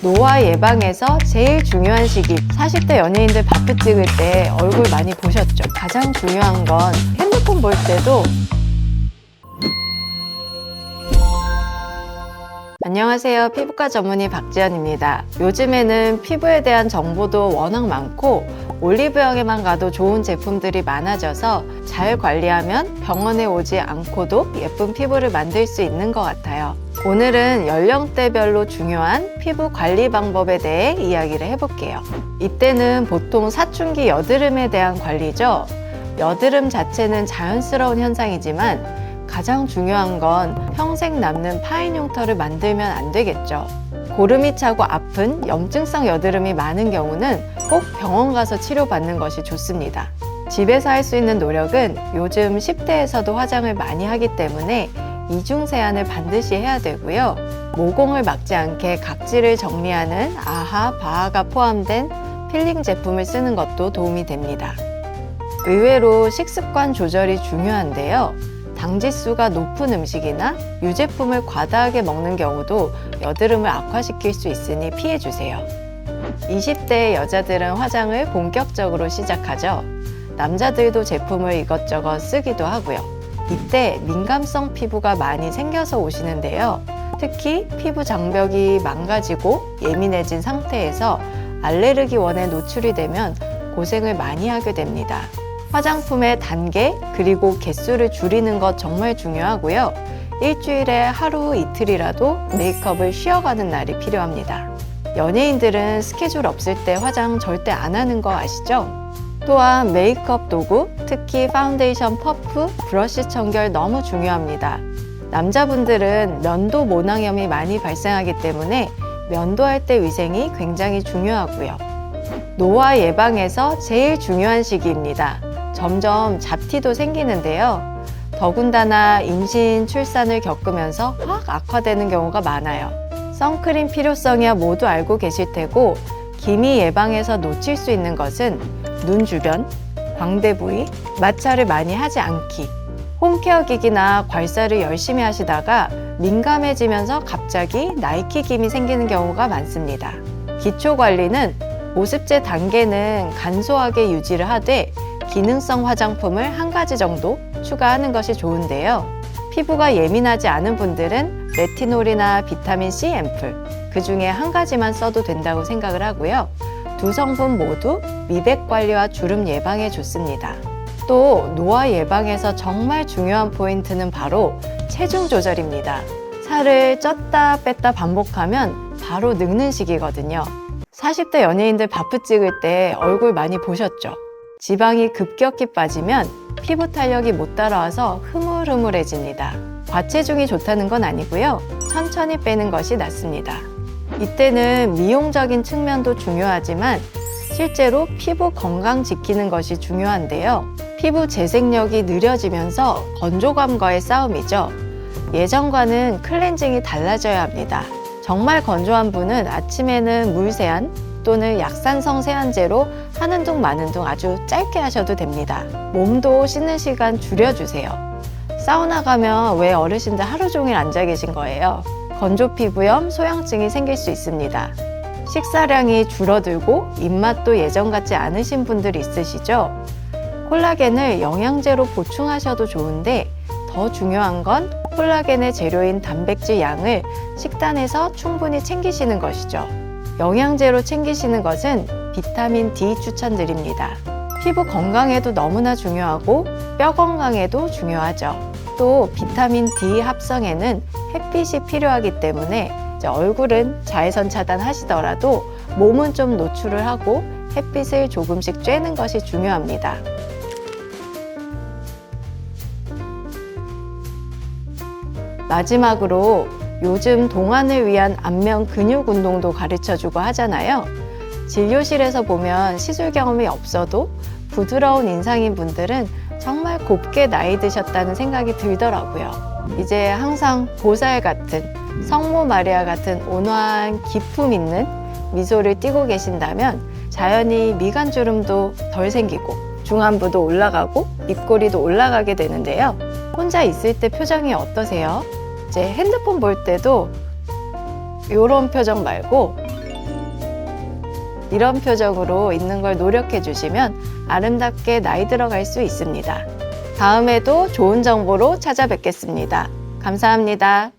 노화 예방에서 제일 중요한 시기, 40대 연예인들 바쁘 찍을 때 얼굴 많이 보셨죠? 가장 중요한 건 핸드폰 볼 때도. 안녕하세요. 피부과 전문의 박지연입니다. 요즘에는 피부에 대한 정보도 워낙 많고 올리브영에만 가도 좋은 제품들이 많아져서 잘 관리하면 병원에 오지 않고도 예쁜 피부를 만들 수 있는 것 같아요. 오늘은 연령대별로 중요한 피부 관리 방법에 대해 이야기를 해볼게요. 이때는 보통 사춘기 여드름에 대한 관리죠. 여드름 자체는 자연스러운 현상이지만 가장 중요한 건 평생 남는 파인 흉터를 만들면 안 되겠죠. 고름이 차고 아픈 염증성 여드름이 많은 경우는 꼭 병원 가서 치료받는 것이 좋습니다. 집에서 할 수 있는 노력은 요즘 10대에서도 화장을 많이 하기 때문에 이중 세안을 반드시 해야 되고요. 모공을 막지 않게 각질을 정리하는 아하, 바하가 포함된 필링 제품을 쓰는 것도 도움이 됩니다. 의외로 식습관 조절이 중요한데요. 당지수가 높은 음식이나 유제품을 과다하게 먹는 경우도 여드름을 악화시킬 수 있으니 피해주세요. 20대의 여자들은 화장을 본격적으로 시작하죠. 남자들도 제품을 이것저것 쓰기도 하고요. 이때 민감성 피부가 많이 생겨서 오시는데요. 특히 피부 장벽이 망가지고 예민해진 상태에서 알레르기원에 노출이 되면 고생을 많이 하게 됩니다. 화장품의 단계 그리고 개수를 줄이는 것 정말 중요하고요. 일주일에 하루 이틀이라도 메이크업을 쉬어가는 날이 필요합니다. 연예인들은 스케줄 없을 때 화장 절대 안 하는 거 아시죠? 또한 메이크업 도구, 특히 파운데이션, 퍼프, 브러쉬 청결 너무 중요합니다. 남자분들은 면도 모낭염이 많이 발생하기 때문에 면도할 때 위생이 굉장히 중요하고요. 노화 예방에서 제일 중요한 시기입니다. 점점 잡티도 생기는데요. 더군다나 임신, 출산을 겪으면서 확 악화되는 경우가 많아요. 선크림 필요성이야 모두 알고 계실 테고 기미 예방에서 놓칠 수 있는 것은 눈 주변, 광대 부위, 마찰을 많이 하지 않기, 홈케어 기기나 괄사를 열심히 하시다가 민감해지면서 갑자기 나이키 김이 생기는 경우가 많습니다. 기초 관리는 보습제 단계는 간소하게 유지를 하되 기능성 화장품을 한 가지 정도 추가하는 것이 좋은데요. 피부가 예민하지 않은 분들은 레티놀이나 비타민C 앰플, 그 중에 한 가지만 써도 된다고 생각을 하고요. 두 성분 모두 미백 관리와 주름 예방에 좋습니다. 또 노화 예방에서 정말 중요한 포인트는 바로 체중 조절입니다. 살을 쪘다 뺐다 반복하면 바로 늙는 시기거든요. 40대 연예인들 바쁘 찍을 때 얼굴 많이 보셨죠? 지방이 급격히 빠지면 피부 탄력이 못 따라와서 흐물흐물해집니다. 과체중이 좋다는 건 아니고요. 천천히 빼는 것이 낫습니다. 이때는 미용적인 측면도 중요하지만 실제로 피부 건강 지키는 것이 중요한데요. 피부 재생력이 느려지면서 건조감과의 싸움이죠. 예전과는 클렌징이 달라져야 합니다. 정말 건조한 분은 아침에는 물 세안 또는 약산성 세안제로 하는 둥 마는 둥 아주 짧게 하셔도 됩니다. 몸도 씻는 시간 줄여주세요. 사우나 가면 왜 어르신들 하루 종일 앉아 계신 거예요? 건조 피부염, 소양증이 생길 수 있습니다. 식사량이 줄어들고 입맛도 예전 같지 않으신 분들이 있으시죠? 콜라겐을 영양제로 보충하셔도 좋은데 더 중요한 건 콜라겐의 재료인 단백질 양을 식단에서 충분히 챙기시는 것이죠. 영양제로 챙기시는 것은 비타민 D 추천드립니다. 피부 건강에도 너무나 중요하고 뼈 건강에도 중요하죠. 또 비타민 D 합성에는 햇빛이 필요하기 때문에 얼굴은 자외선 차단하시더라도 몸은 좀 노출을 하고 햇빛을 조금씩 쬐는 것이 중요합니다. 마지막으로 요즘 동안을 위한 안면 근육 운동도 가르쳐주고 하잖아요. 진료실에서 보면 시술 경험이 없어도 부드러운 인상인 분들은 정말 곱게 나이 드셨다는 생각이 들더라고요. 이제 항상 보살 같은, 성모 마리아 같은 온화한 기품 있는 미소를 띠고 계신다면 자연히 미간 주름도 덜 생기고 중안부도 올라가고 입꼬리도 올라가게 되는데요. 혼자 있을 때 표정이 어떠세요? 이제 핸드폰 볼 때도 이런 표정 말고 이런 표정으로 있는 걸 노력해 주시면 아름답게 나이 들어갈 수 있습니다. 다음에도 좋은 정보로 찾아뵙겠습니다. 감사합니다.